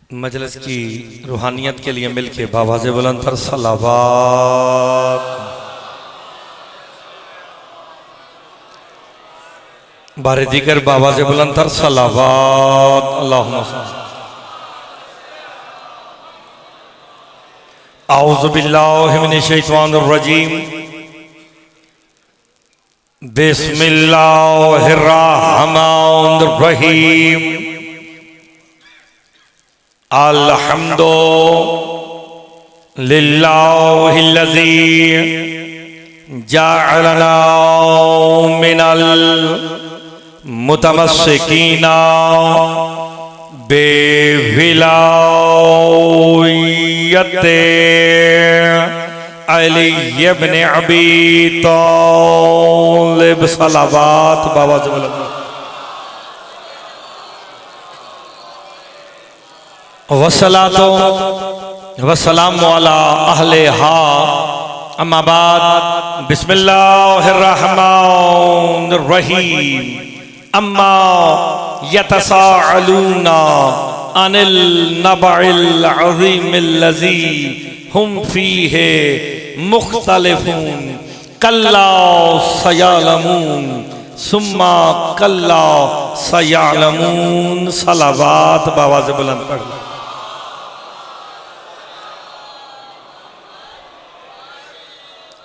मजलिस की रूहानियत के लिए मिलके बाबा से बुलंद पर सलावत। बारे दीगर बाबा से बुलंद पर सलावत। अल्लाहुम्मा औज़ु बिल्लाहि मिनश शैतानिर रजीम। बिस्मिल्लाहिर रहमानिर रहीम। अल्हम्दुलिल्लाहिल्लज़ी जअलना मिनल मुतमस्सिकीना बेविलायते अली इब्न अबी तालिब सलावत। बाबा से बोलो वस्सलातो वस्सलामु अला अहलिहा अम्मा बाद। बिस्मिल्लाहिर रहमानिर रहीम। अम्मा यतसाअलूना अनिल नबइल अज़ीमिल्लज़ी हुम फीहि मुख्तलिफून कल्ला सयअलमून सुम्मा कल्ला सयअलमून। सलावत। बाबा से बुलंद पढ़।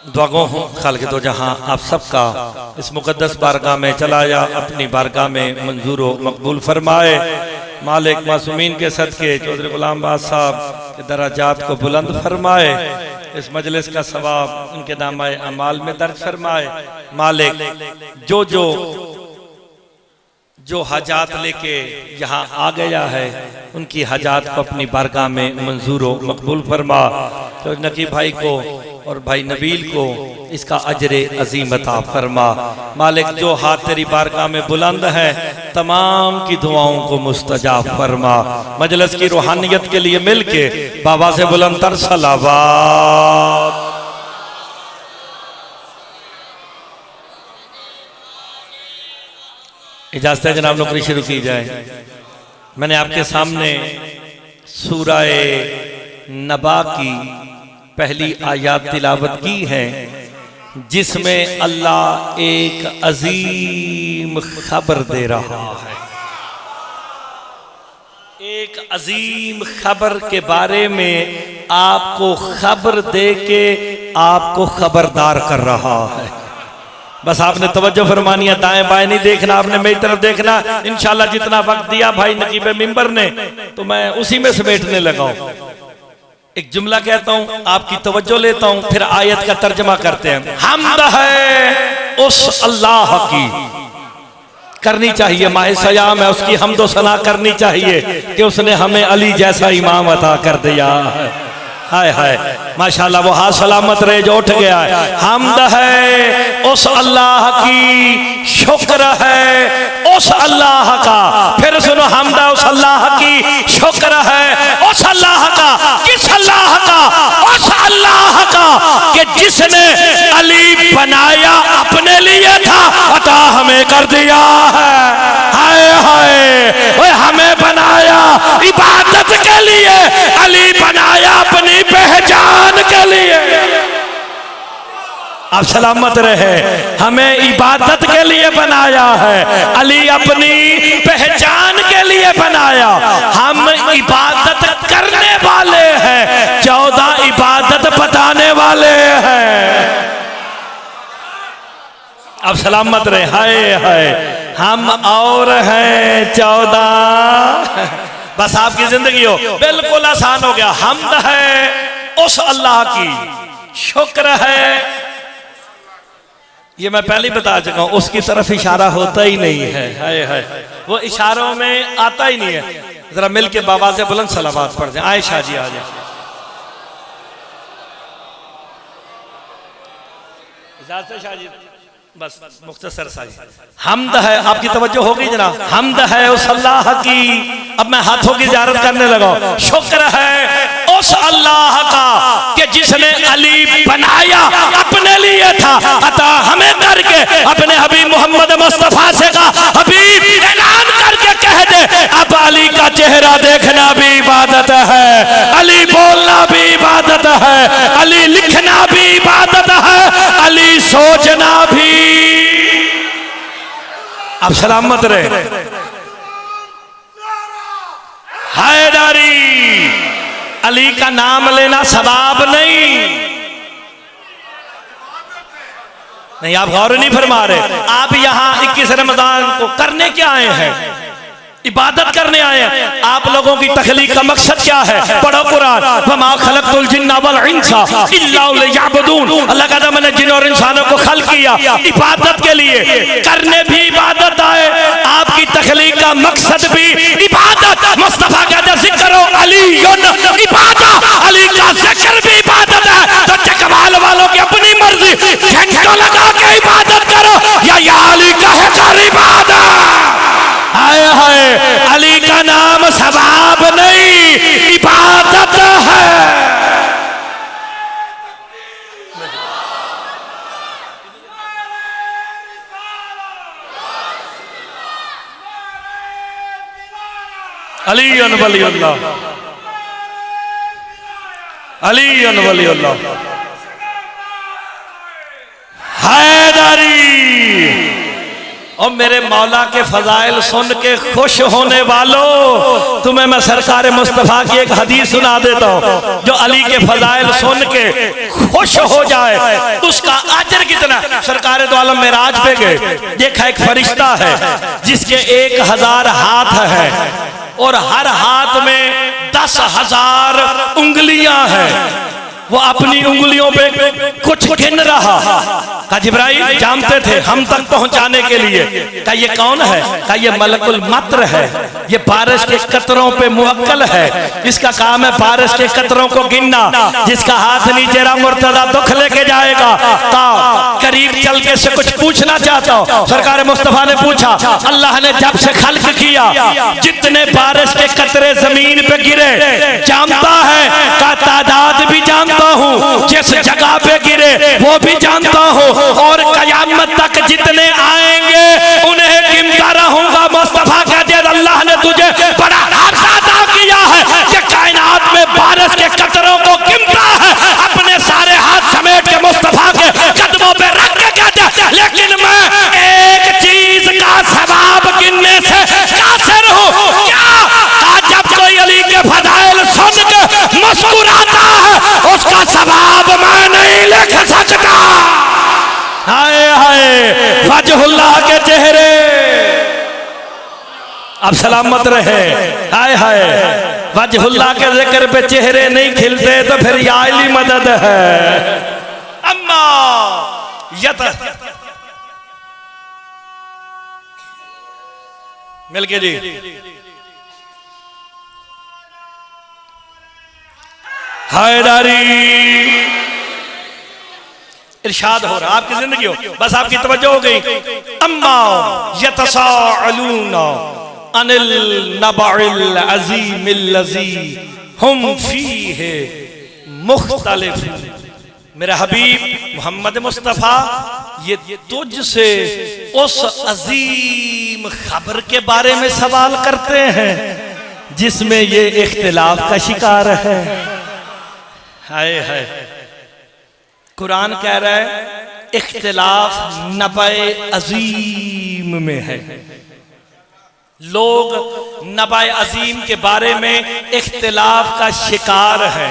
दुआगो हूँ खालिक़ दो जहाँ आप सबका इस मुक़द्दस बारगाह में चला या अपनी बारगाह में मंजूर व मकबूल फरमाए। मालिक मासूमीन के सदके चौधरी गुलाम बाद साहब के दराजात को बुलंद फरमाए। इस मजलिस का सवाब उनके नामाए अमाल में दर्ज फरमाए। मालिक जो हाजात लेके यहाँ आ गया है उनकी हाजात को अपनी बारगाह में मंजूर व मकबूल फरमा। तो नकी भाई को और भाई नबील को इसका अजरे अजीम अता फरमा। मालिक जो हाथ तेरी बारगाह में बुलंद है तमाम की दुआओं को मुस्तजाब फरमा। मजलिस की रूहानियत के लिए मिलके बाबा से बुलंद तर सलावत। इजाज़त है जनाब नौकरी शुरू की जाए। मैंने आपके सामने सूरह नबा की पहली आयत तिलावत की है जिसमें अल्लाह एक अजीम खबर दे रहा है। एक अजीम खबर के बारे में आपको खबर दे के आपको खबरदार कर रहा है। बस आपने तवज्जो फरमानी है, दाएं बाएं नहीं देखना, आपने मेरी तरफ देखना। इंशाल्लाह जितना वक्त दिया भाई नकीब मिंबर ने तो मैं उसी में समेटने लगा हूं। एक जुमला कहता हूं, आपकी तवज्जो लेता हूं, फिर आयत का तर्जमा करते हैं। हम्द है उस अल्लाह की, करनी चाहिए। माह सयाम है, उसकी हम्दो सना करनी चाहिए कि उसने हमें अली जैसा इमाम अता कर दिया है। हाय हाय माशाल्लाह, वो हाथ सलामत रहे जो उठ गया है। हम्द है उस अल्लाह की, शुक्र है उस अल्लाह का। फिर सुनो, हम्द है उस अल्लाह की, शुक्र है उस अल्लाह का। किस अल्लाह का? उस अल्लाह का कि जिसने अली बनाया अपने लिए था, अता हमें कर दिया है। हाय हाय, हमें बनाया इबादत के लिए, अली बनाया अपनी पहचान के लिए। आप सलामत रहे। हमें इबादत के लिए बनाया है, अली अपनी पहचान के लिए बनाया। हम इबादत करने वाले हैं, 14 इबादत बताने वाले हैं। अब सलामत रहे। हाय हाय, हम और हैं 14। बस आपकी जिंदगी हो बिल्कुल आसान हो गया। हम्द है उस अल्लाह की, शुक्र है। ये मैं पहले ही बता चुका हूं, उसकी तरफ इशारा होता ही नहीं है। हाय हाय, वो इशारों में आता ही नहीं है। जरा मिल के बाबा से बुलंद सलावत पढ़ जाए। आयशा जी आ जाए। शाह जी बस मुख्तसर सा। हम्द है, आपकी तवज्जो हो गई जनाब। हम्द है उस अल्लाह की। अब मैं हाथों की ज़ियारत करने लगा। शुक्र है उस अल्लाह का कि जिसने अली बनाया अपने लिए था, अता हमें करके अपने हबीब मोहम्मद मुस्तफा से कहा, हबीब ऐलान करके कह दे अब अली का चेहरा देखना भी इबादत है, अली लिखना भी इबादत है, अली सोचना भी। अब सलामत रहे। हैदरी, अली का नाम लेना सवाब नहीं, आप गौर नहीं फरमा रहे। आप यहाँ 21 रमजान को करने क्या आए हैं? इबादत करने आए हैं। आप लोगों की तखलीक का मकसद क्या है? पढ़ो कुरान, वमा खलक़तुल जिन्ना वल इंसा इल्ला लियअबुदून। अल्लाह कहता मैंने जिन और इंसानों को खल्क किया इबादत के लिए, करने भी इबादत आए। आपकी तखलीक का मकसद भी इबादत। मुस्तफा कहता जिक्रो अलीयुन इबादत, अली का जिक्र भी इबादत है। तो चकवाल वालों की अपनी मर्जी, घंटों लगा के इबादत करो या अली कहे कर इबादत। हाय हाय, अली का नाम सवाब नहीं, इबादत है। अली वलीउल्लाह, अली वलीउल्लाह। हैदरी, और मेरे मौला के फजाइल सुन के खुश होने वालों, तुम्हें मैं सरकार मुस्तफ़ा की एक हदीस सुना देता हूँ। जो अली के फजाइल सुन के खुश हो जाए उसका अजर कितना। सरकार दो आलम मेराज पे गए, देखा एक फरिश्ता है जिसके 1000 हाथ है और हर हाथ में 10,000 उंगलियां हैं। वो अपनी उंगलियों पे कुछ गिन रहा। कहा जिब्राइल जानते थे हम तक पहुंचाने के लिए। कहा ये कौन है? कहा ये मलकुल मत्र है, ये बारिश के कतरों पे मुवक्कल है, इसका काम है बारिश के कतरों को गिनना। जिसका हाथ नीचे रहा मुर्तजा दुख लेके जाएगा। करीब चल के से कुछ पूछना चाहता हूँ। सरकार मुस्तफा ने पूछा, अल्लाह ने जब से खल्क किया जितने बारिश के कतरे जमीन पे गिरे जानता है, का तादाद भी जानता हूँ, जिस जगह पे गिरे वो भी जानता हूँ, और कयामत तक जितने आएंगे उन्हें गिनता रहूंगा। मुस्तफा कहते हैं अल्लाह ने तुझे बड़ा हादसा अता किया है कि कायनात में बारिश के कतरों को गिनता है। अपने सारे हाथ समेट के मुस्तफा के कदमों पे रख के कहते हैं लेकिन मैं एक चीज का सवाब गिनने से कासिर हूँ। क्या? जब कोई अली के फजाइल सुन के मुस्कुराता है उसका सवाब मैं नहीं लिख सकता। हाय हाय, वजहुल्लाह के चेहरे। अब सलामत रहे। हाय हाय, वजहुल्लाह के जिक्र पे चेहरे नहीं खिलते तो फिर या अली मदद है। अम्मा यत मिल के जी हैदरी इरशाद हो रहा आपकी जिंदगी हो, बस आपकी तवज्जो हो गई। अम्मा यतसाअलूना अनिल नबअल अज़ीमिल लज़ी हुम फीहि मुख्तलिफ। मेरा हबीब मोहम्मद मुस्तफ़ा ये तुझसे उस अजीम खबर के बारे में सवाल करते हैं जिसमें ये इख्तिलाफ का शिकार है। हाय हाय, कुरान कह रहा है इख्तिलाफ नबाए अजीम में है। लोग नबाए अजीम के बारे में इख्तिलाफ का शिकार है।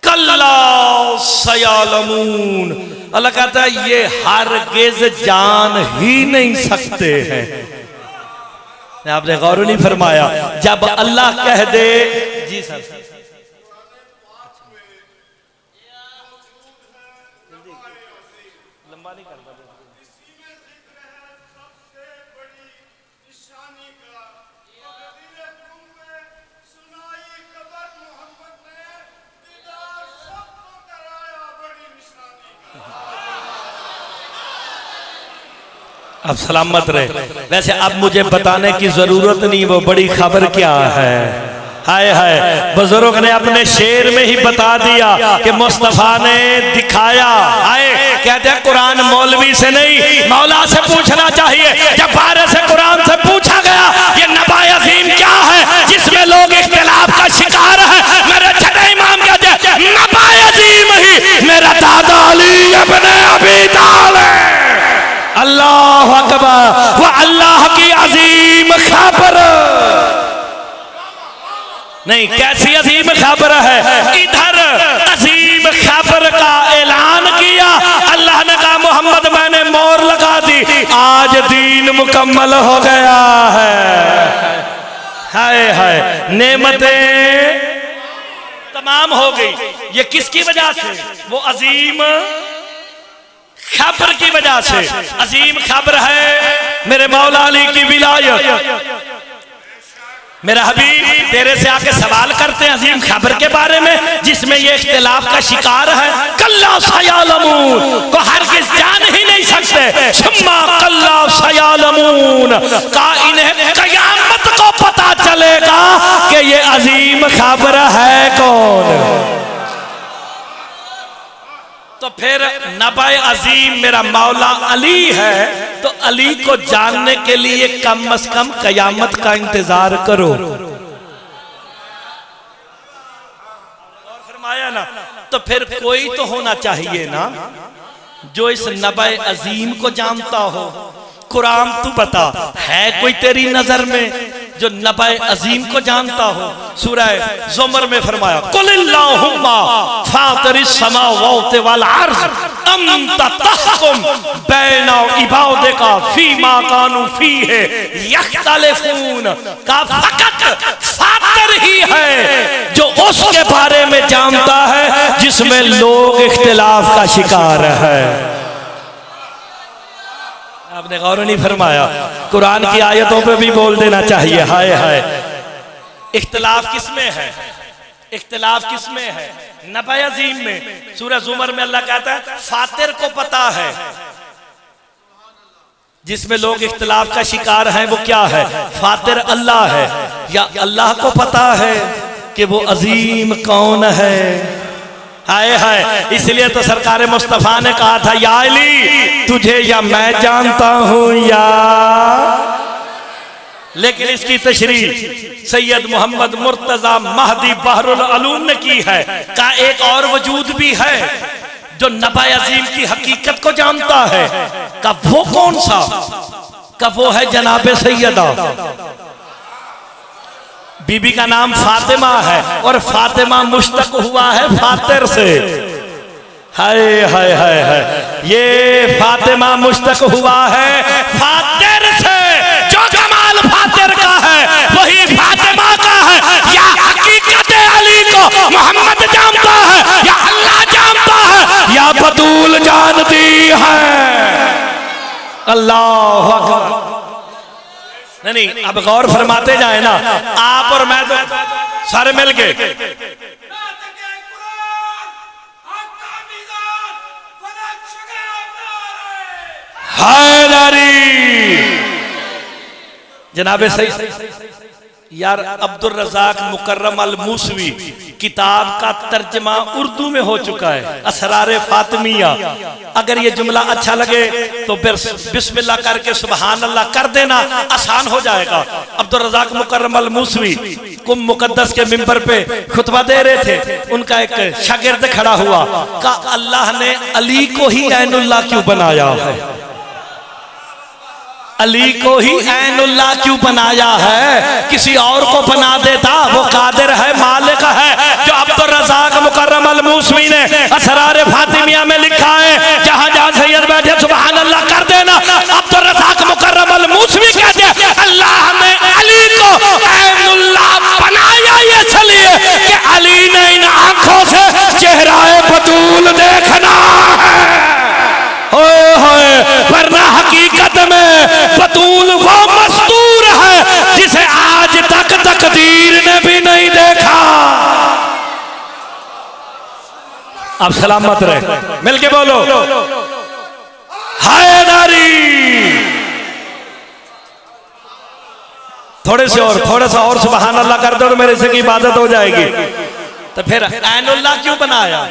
कल्ला सयालमून, अल्लाह कहता है ये हरगिज़ जान ही नहीं सकते हैं। आपने गौर नहीं फरमाया? जब अल्लाह कह दे, जी सर अब सलामत रहे। वैसे अब मुझे बताने की जरूरत नहीं वो बड़ी खबर क्या है। हाय हाय, बुजुर्ग ने अपने शेर में ही बता दिया कि मुस्तफा ने दिखाया। हाय, कहते हैं कुरान मौलवी से नहीं मौला से पूछना चाहिए। जब बारे से कुरान से पूछा गया ये नबाए अजीम क्या है जिसमें लोग इख्तिलाफ का शिकार है, मेरे छठे इमाम कहते हैं अकबर, वो अल्लाह की अजीम खबर। नहीं, कैसी अजीम खबर है। इधर अजीम खबर का ऐलान किया, अल्लाह ने कहा मोहम्मद मैंने मोहर लगा दी, आज दीन मुकम्मल हो गया है। हाय हाय, नेमतें तमाम हो गई। ये किसकी वजह से? वो अजीम खबर की वजह से। अजीम खबर है मेरे मौला अली की विलायत। मेरा हबीब तेरे से आके सवाल करते हैं अजीम खबर के बारे में, जिसमें ये इख्तिलाफ का शिकार है। कल्ला सयालमून को हरगिज़ जान ही नहीं सकते। सुम्मा कल्ला सयालमून का इन्हें क़यामत को पता चलेगा कि ये अजीम खबर है कौन। तो फिर नबाए अजीम मेरा मौला अली है, तो अली को जानने के लिए कम से कम कयामत का इंतजार करो। और फरमाया ना, तो फिर कोई तो होना चाहिए ना जो इस नबाए अजीम को जानता हो। कुरान तू बता, है कोई तेरी नजर में जो नबाए अजीम को जानता हो? सूरह ज़ुमर में फरमाया कुलिल्लाहुम्मा फातिरिस समावाति वल अर्ज़ अंता तहकुम बैना इबादिका फीमा कानू फीहि यख्तलिफून। का फकत फातिर ही है जो उसके बारे में जानता है जिसमें लोग इख्तिलाफ का शिकार है। आपने गौर नहीं फरमाया? कुरान की आयतों पे भी बोल देना चाहिए। हाय हाय, इख्तिलाफ किसमें है? इख्तिलाफ किसमें है? नबा अजीम में। सूरह ज़ुमर में अल्लाह कहता है फातिर को पता है। जिसमें लोग इख्तिलाफ का शिकार हैं वो क्या है? फातिर अल्लाह है। या अल्लाह को पता है कि वो अजीम कौन है? हाय हाय, इसलिए तो सरकार मुस्तफ़ा ने कहा था या अली तुझे या मैं जानता हूं या। लेकिन इसकी तशरीह सैयद मोहम्मद मुर्तजा महदी बहरुल उलूम ने की है। का एक और वजूद भी है जो नबा अजीम की हकीकत को जानता है। का वो कौन सा? का वो है जनाब सैयदा बीबी का नाम फातिमा है, और फातिमा मुश्तक हुआ है फातिर से। हाय हाय हाय हाय, ये फातिमा मुश्तक हुआ है फातिर से। जो जमाल फातिर का है वही फातिमा का है। या हकीकत अली को मोहम्मद जानता है, या अल्लाह जानता है, या बतूल जानती है। अल्लाह अकबर। नहीं, अब गौर फरमाते जाए ना, आप और मैं तो सारे मिल के। हैदरी जनाबे सही यार अब्दुल रज़ाक मुकर्रम अल मूसवी किताब का तर्जमा उर्दू में हो चुका है, असरारे फातिमिया। अगर ये जुमला अच्छा लगे तो फिर बिस्मिल्लाह करके सुबहान अल्लाह कर देना, आसान हो जाएगा। अब्दुल रज़ाक मुकर्रम अल मूसवी कुम मुकद्दस के मिंबर पे खुतबा दे रहे थे। उनका एक शागिर्द खड़ा हुआ, का अल्लाह ने अली को ही ऐनुल्लाह क्यों बनाया है? अली को ही ऐनुल्लाह क्यों बनाया है? किसी और को बना देता, वो कादिर है, मालिक है। जो अब्दुल रज़ाक मुकर्रम अल मूसवी ने असरारे फातिमिया में लिखा है, जहां जहां सैयद बैठे सुभान अल्लाह कर देना। अब्दुल रज़ाक मुकर्रम अल मूसवी कहते हैं अल्लाह ने अली को ऐनुल्लाह बनाया इसलिए कि अली ने इन आंखों से चेहराए बतूल देखना है। वरना हकीकत में बतूल वो मस्तूर है जिसे आज तक तकदीर ने भी नहीं देखा। अब सलामत रहे, मिलके बोलो हैदरी। थोड़ा सा और सुभान अल्लाह कर दो, मेरे से की इबादत हो जाएगी। तो फिर ऐनुल्लाह क्यों बनाया?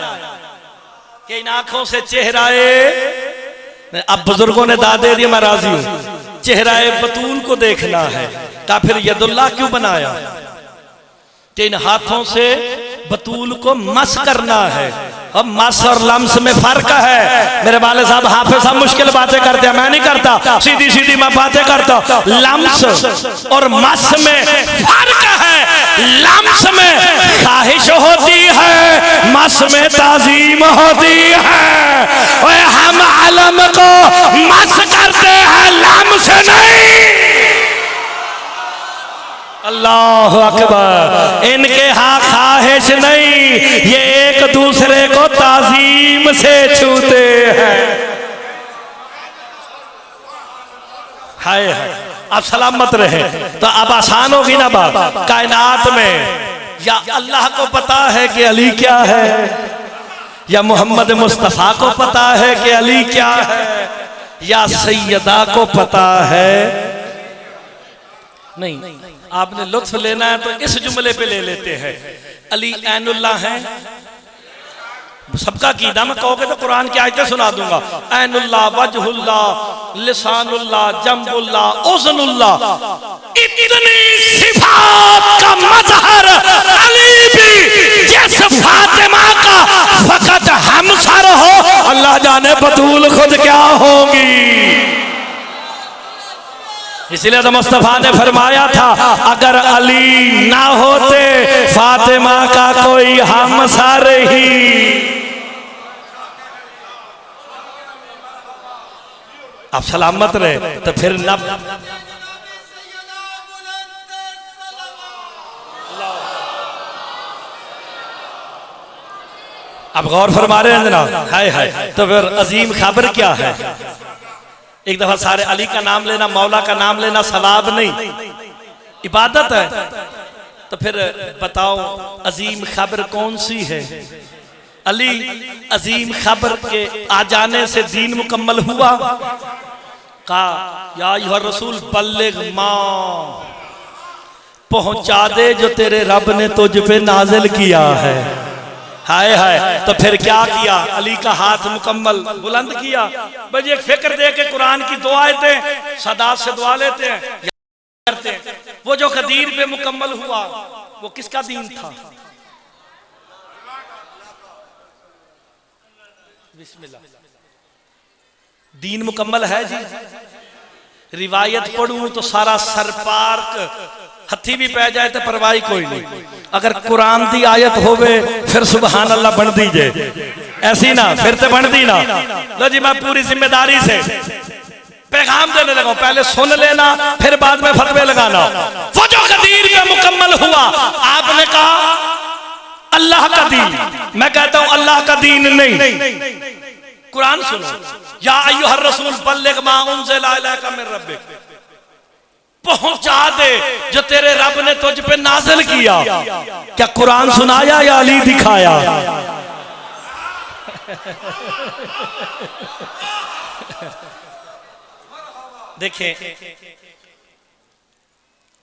कि इन आंखों से चेहराए, अब बुजुर्गों ने दादे दिए, मैं राजी हूं, चेहराए बतूल को देखना है। का फिर यदुल्लाह क्यों बनाया? कि इन हाथों से बतूल को मस करना है। अब मस और लम्स में फर्क है। मेरे वाले साहब हाफिज साहब मुश्किल बातें करते हैं, मैं नहीं करता, सीधी सीधी मैं बातें करता। लम्स और मस में फर्क है। लम्स में ख्वाहिश होती है, मस में ताजीम होती है। और हम आलम को मस करते हैं, लम्स नहीं। अल्लाह अकबर। इनके हाँ ख्वाहिश नहीं, ये एक दूसरे को ताजीम से छूते हैं। हाय हाय, आप सलामत रहे। तो अब आसान होगी ना बात कायनात में। या अल्लाह को पता है कि अली क्या है, या मोहम्मद मुस्तफ़ा को पता है कि अली क्या है, या सैयदा को पता है। नहीं, आपने लुत्फ लेना है तो इस जुमले पे ले लेते हैं। अली ऐनुल्लाह है, सबका कीदा। मैं कहोगे तो कुरान की आयतें सुना दूंगा। ऐनुल्लाह, वजहुल्लाह, लिसानुल्लाह, जंबुल्लाह, उज़नुल्लाह, इतनी सिफात का मज़हर अली भी जिस फातिमा का फकत हमसर हो, अल्लाह जाने बतूल खुद क्या होगी। इसलिए तो मुस्तफा ने फरमाया था, अगर अली ना होते फातिमा का कोई हमसर ही। आप सलामत रहे। तो फिर न अब गौर फरमा रहे हैं जनाब। हाय हाय, तो फिर अजीम खबर क्या है? एक दफा सारे अली का नाम लेना, मौला का नाम लेना सवाब नहीं, इबादत है। तो फिर बताओ अजीम खबर कौन सी है? अली अजीम खबर के आ जाने से दीन मुकम्मल हुआ। कहा या अय्युहा रसूल बल्लिग मां, पहुंचा दे जो तेरे रब ने तुझ पे नाजिल किया है। हाय हाय, तो फिर क्या किया? अली का हाथ मुकम्मल बुलंद किया। बस एक फिक्र दे के कुरान की दो आयतें सदा से दुआ लेते हैं, करते हैं। वो जो गदीर पे मुकम्मल हुआ वो किसका दीन था? बिस्मिल्लाह। दीन मुकम्मल है जी। रिवायत पढ़ूं तो सारा सरपार्क हथी भी पै जाए तो परवाही कोई नहीं। अगर कुरान दी आयत होवे फिर सुबहान अल्लाह बन दीजे, ऐसी ना फिर तो बन दी ना। लो जी, मैं पूरी जिम्मेदारी से पैगाम देने लगा। पहले सुन लेना, फिर बाद में फतवे लगाना। वो जो गदीर पे मुकम्मल हुआ, आपने कहा अल्लाह का दीन। मैं कहता हूं अल्लाह का दीन नहीं। कुरान सुनो, या अय्युहर रसूल बल्लिग मा उनज़िला इलैका मिन रब्बिक, पहुंचा दे जो तेरे रब ने तुझ पे नाजिल किया। क्या कुरान सुनाया या अली दिखाया? देखें,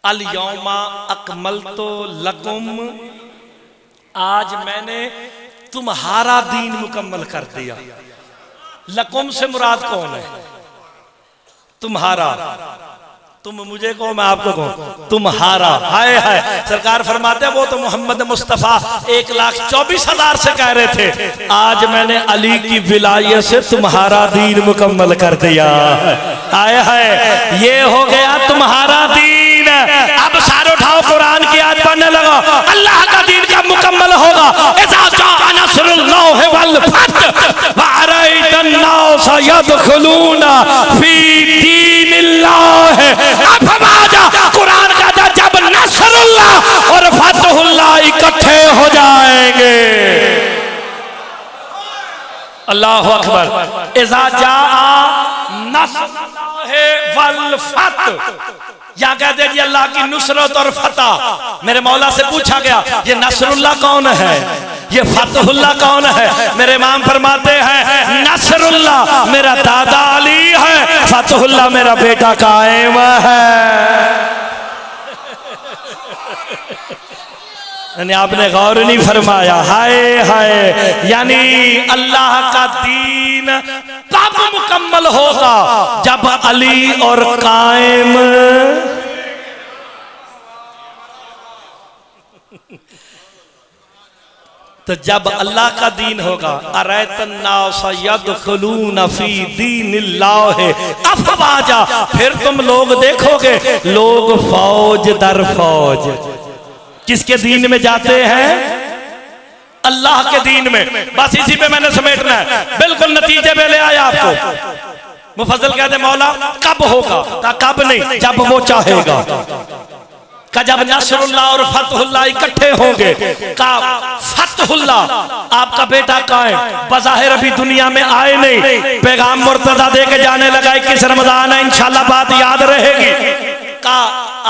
अल यौमा अकमलतु लकुम, आज मैंने तुम्हारा दीन मुकम्मल कर दिया। लकुम से मुराद कौन है? तुम्हारा। तुम मुझे कहो, मैं आपको कहूं तुम्हारा। हाय हाय, सरकार फरमाते हैं वो तो मोहम्मद मुस्तफ़ा 1,24,000 से कह रहे थे, आज मैंने अली की विलायत से तुम्हारा दीन मुकम्मल कर दिया। हाय हाय, ये हो गया तुम्हारा दीन। अब सारे उठाओ कुरान की आयत पढ़ने लगा। अल्लाह का दीन कब मुकम्मल होगा? इज़ा जाअ नस्रुल्लाहि वल फतह व अरअयतन नास यदखुलूना फी दीनिल्लाह। कुरान का था जब नसरुल्लाह और फतहुल्लाह इकट्ठे हो जाएंगे। अल्लाह अकबर। इज़ा जाअ नस्रुल्लाह वल फतह, या कहते जी अल्लाह की नुसरत और फतह। मेरे मौला से पूछा गया ये नसरुल्लाह कौन है, ये फतहुल्लाह कौन है? मेरे इमाम फरमाते हैं नसरुल्लाह मेरा दादा अली है, फतहुल्लाह मेरा बेटा कायम है। यानी आपने गौर नहीं फरमाया। हाय हाय, यानी अल्लाह का दीन तब मुकम्मल होगा जब अली और कायम। तो जब अल्लाह का दीन होगा, अफवाजा, फिर तुम लोग देखोगे लोग फौज दर फौज किसके दीन में जाते हैं? अल्लाह के दीन में। बस इसी पे मैंने समेटना है, बिल्कुल नतीजे पे ले आया आपको। मुफस्सिल कहते मौला कब होगा? कब नहीं, जब वो चाहेगा। का जब नसरुल्लाह और फतहुल्लाह इकट्ठे होंगे। का फतहुल्लाह आपका बेटा कायम बज़ाहिर अभी दुनिया में आए नहीं, पैगाम मुर्तज़ा दे के जाने लगा 21 रमजान है, इंशाल्लाह बात याद रहेगी। का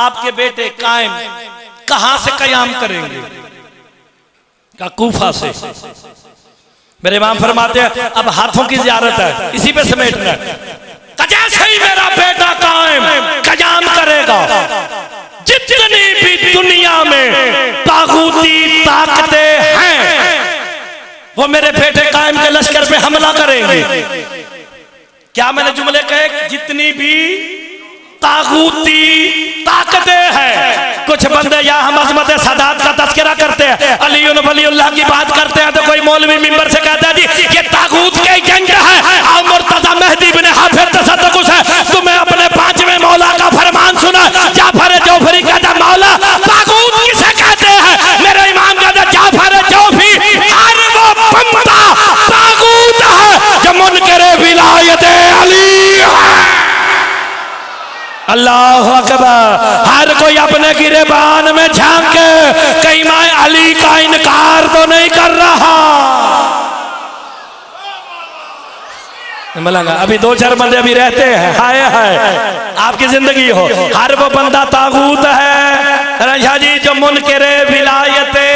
आपके बेटे कायम कहां से कयाम करेंगे? का कूफा से। मेरे इमाम फरमाते हैं अब हाथों की ज़ियारत है, इसी पे समेटना है। जैसे ही मेरा बेटा कायम कयाम करेगा, जितनी भी दुनिया में तागूती ताकतें हैं वो मेरे बेटे कायम के लश्कर पे हमला करेंगे। क्या मैंने जुमले कहे? जितनी भी तागूती ताकतें हैं। कुछ बंदे या हम अज़मत सदात का तज़किरा करते हैं, अली वलीउल्लाह की बात करते हैं, तो कोई मौलवी मिंबर से कहता है जी ये तागूत के एजेंडा है, और मुर्तज़ा मेहदी बिन हाफिज़ तसद्दुक़ है। तुम्हें अपने 5वें मौला का फरमान सुना, जाफर जोफरी कहता मौला तागूत किसे कहते हैं? मेरे इमाम कहता जाफर जोफरी हर वो बंदा तागूत है जो मुनकरे विलायत अली है। अल्लाह अकबर। हर कोई अपने गिरेबान में झांक के कहीं मैं अली का इनकार तो नहीं कर रहा। मलंगा अभी 2-4 बंदे अभी रहते हैं, हाय हाय आपकी जिंदगी हो। हर वो बंदा तागूत है रजा जी जो मुनकरे विलायते।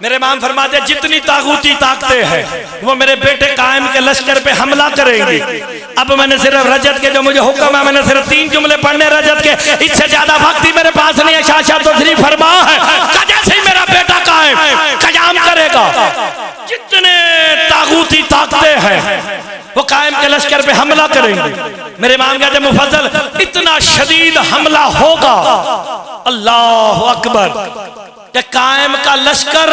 मेरे इमाम फरमाते जितनी तागूती ताकतें हैं वो मेरे बेटे कायम के लश्कर पे हमला करेंगी। अब मैंने सिर्फ रजत के जो मुझे हुक्म है, मैंने सिर्फ 3 जुमले पढ़ने रजत के, इससे ज्यादा वक्त ही मेरे पास नहीं है। शाह तो श्री फरमा है जैसे ही मेरा बेटा कायम कयाम करेगा, जितने तागूती ताकतें हैं वो कायम के लश्कर पे हमला करेंगे। मेरे इमाम कहते मुफद्दल इतना शदीद हमला होगा, अल्लाह अकबर, कि कायम का लश्कर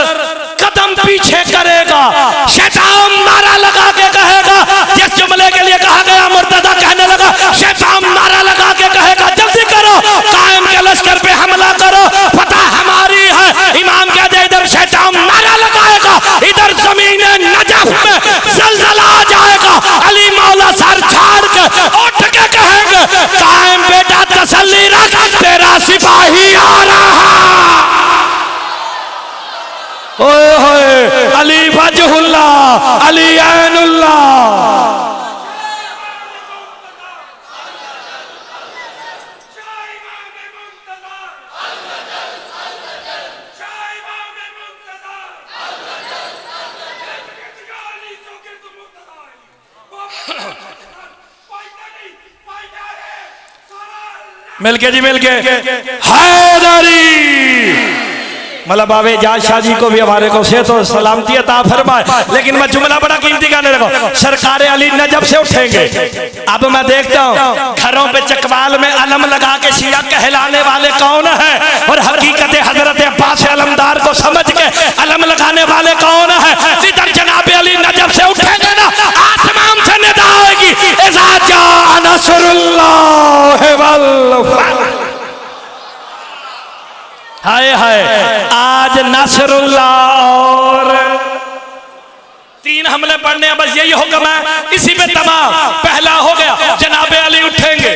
कदम पीछे करेगा। शैतान नारा लगा के कहेगा, जिस जुमले के लिए कहा गया मुर्तज़ा कहने लगा, शैतान नारा लगा के कहेगा जल्दी करो, कायम के लश्कर पे हमला करो, फतह हमारी है। इमाम कहते इधर शैतान नारा लगाएगा, इधर ज़मीन नजफ में ज़लज़ला आ जाएगा। अली मौला सर झाड़ के उठ के कहेंगे कायम बेटा तसल्ली रख, तेरा सिपाही आ रहा। ओए होए अली वजहुल्लाह, अली ऐनुल्लाह। मिलके जी मिलके हैदरी मतलब बाबे जाज शाह जी को भी हमारे को से तो सलामती अता फरमाए। लेकिन मैं जुमला बड़ा कीमती गाने लगा, सरकार अली नजब से उठेंगे। अब मैं देखता हूँ घरों पे चकवाल में अलम लगा के शिया कहलाने वाले कौन है, और हकीकत हजरत अब्बास अलमदार को समझ के अलम लगाने वाले कौन है। इधर जनाब अली नजब से उठेंगे ना, आसमान से निदा आएगी, इज़ा जा नसरुल्लाह वल फतह। हाय हाय आज नसरुल्लाह और 3 हमले पढ़ने हैं, बस यही हुक्म है, इसी पे तमाम। पहला हो गया जनाब अली उठेंगे,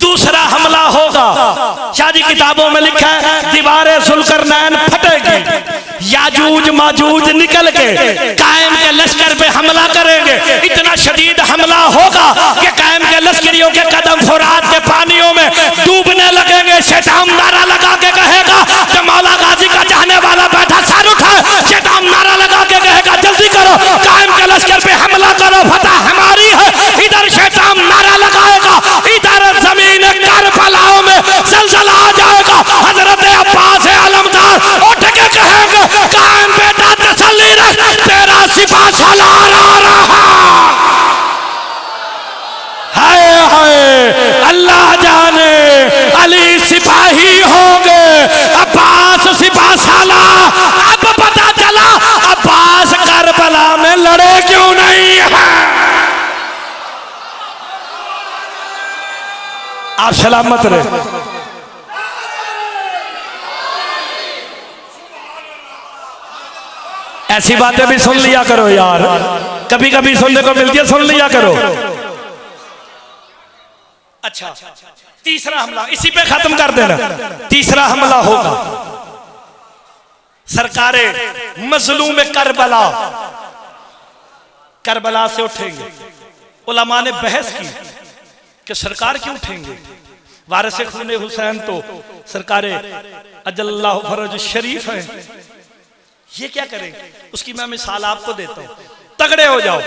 दूसरा हमला होगा, शादी किताबों में लिखा है दीवारें सुलकरनैन फटेगी, याजूज माजूज निकल के कायम के लश्कर पे हमला करेंगे। इतना शदीद हमला होगा कि कायम के लश्करियों के कदम फुरात के पानियों में डूबने लगेंगे। शैतान नारा लगा के कहेगा कि मौला गाजी का चाहने वाला बैठा सर उठा। शैतान नारा लगा के कहेगा जल्दी करो, कायम के लश्कर पे हमला करो, फतह हमारी है। इधर शैतान नारा लगाएगा, इधर जमीन करबलाओं में ज़लज़ला आ जाएगा। हजरत अब्बास अलमदार उठ के कहेंगे कायम बेटा तसल्ली रख, तेरा सिपा सालार आ रहा। हाय हाय आप सलामत रहे। ऐसी बातें भी सुन लिया करो यार, कभी कभी सुनने को मिलती है, सुन लिया करो। अच्छा, तीसरा हमला इसी पे खत्म कर देना। तीसरा हमला होगा, सरकारे मजलूम करबला, करबला से उठेंगे। उलमा ने बहस की कि सरकार क्यों उठेंगे, वारिस खून हुसैन तो सरकारे अजल्लाहु फरज शरीफ है, ये क्या करेंगे? उसकी मैं मिसाल आपको देता हूं, तगड़े हो जाओ।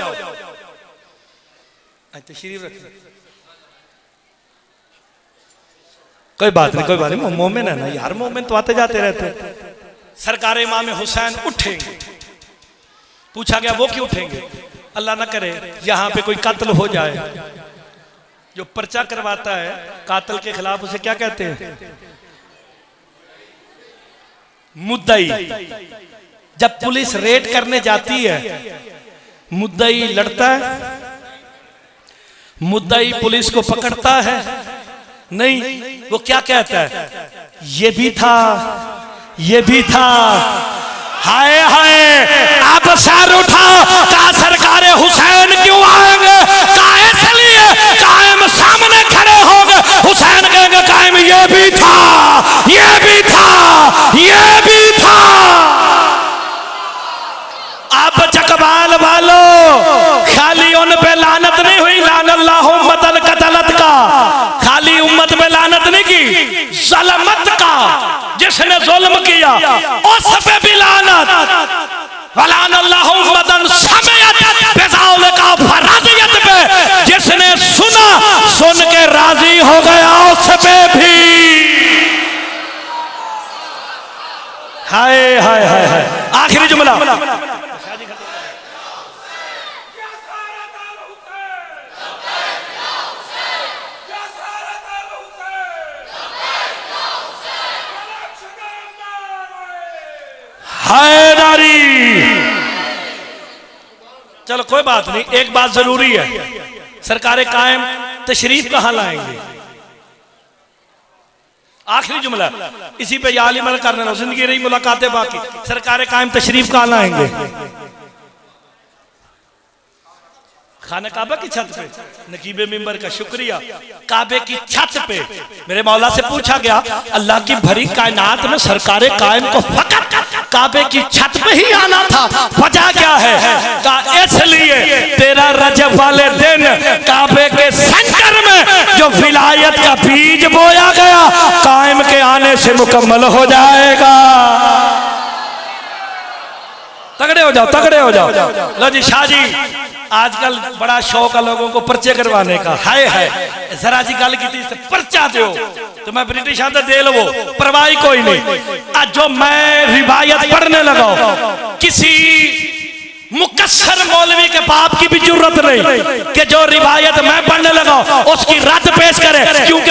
तशरीफ रखिए, कोई बात नहीं, कोई बात नहीं, मोमिन है ना यार, मोमिन तो आते जाते रहते। सरकार इमाम हुसैन उठेंगे। पूछा गया वो क्यों उठेंगे? अल्लाह ना करे यहां पे कोई कत्ल हो जाए, जो पर्चा करवाता है कातिल के खिलाफ उसे क्या कहते हैं? मुद्दई। जब पुलिस रेड करने जाती है, मुद्दई लड़ता है, मुद्दई पुलिस को पकड़ता है नहीं, वो क्या कहता है? ये भी था, ये भी था। हाय हाय, आप सर उठाओ, कहा सरकार हुसैन क्यों आएंगे? कहा इसलिए कायम सामने खड़े होंगे, हुसैन कहेंगे कायम ये भी था, ये भी था, ये भी था। आप चकबाल वालो, खाली उन पे लानत नहीं हुई, लानल्लाहु उम्मतल कतलत का, खाली उम्मत पे लानत नहीं की, ज़लमत का, जिसने जुल्म किया उस पे भी लानत। वलानल्लाहु उम्मतन समियत बिज़ालिका फरज़ियत पे, जिसने सुना सुन के राजी हो गया उस पे भी। हाय हाय हाय हाय। आखिरी जुमला, हैदरी। चलो कोई बात नहीं, एक बात जरूरी है, सरकारें कायम तशरीफ कहां लाएंगे? आखिरी जुमला इसी पे या अमल करना, जिंदगी रही मुलाकातें बाकी। सरकारें कायम तशरीफ कहां लाएंगे? खाने काबा की छत पे। नकीबे मिंबर का शुक्रिया। काबे की छत पे मेरे मौला से पूछा गया, अल्लाह की भरी कायनात में सरकारे कायम को फकत काबे की छत पे ही आना था, वजह क्या है? इसलिए तेरा रजब वाले दिन काबे के सेंटर में जो विलायत का बीज बोया गया, कायम के आने से मुकम्मल हो जाएगा। तगड़े हो जाओ, तगड़े हो जाओ। लो जी शाह जी, आजकल बड़ा शौक है लोगों को पर्चे करवाने का। हाय हाय, जरा जी गल की पर्चा दो तो मैं ब्रिटिश आते दे लो, परवाही कोई नहीं। आज जो मैं रिवायत पढ़ने लगा, किसी मुकस्सर मौलवी के बाप की भी जरूरत नहीं कि जो रिवायत मैं पढ़ने लगा उसकी रद्द पेश करे, क्योंकि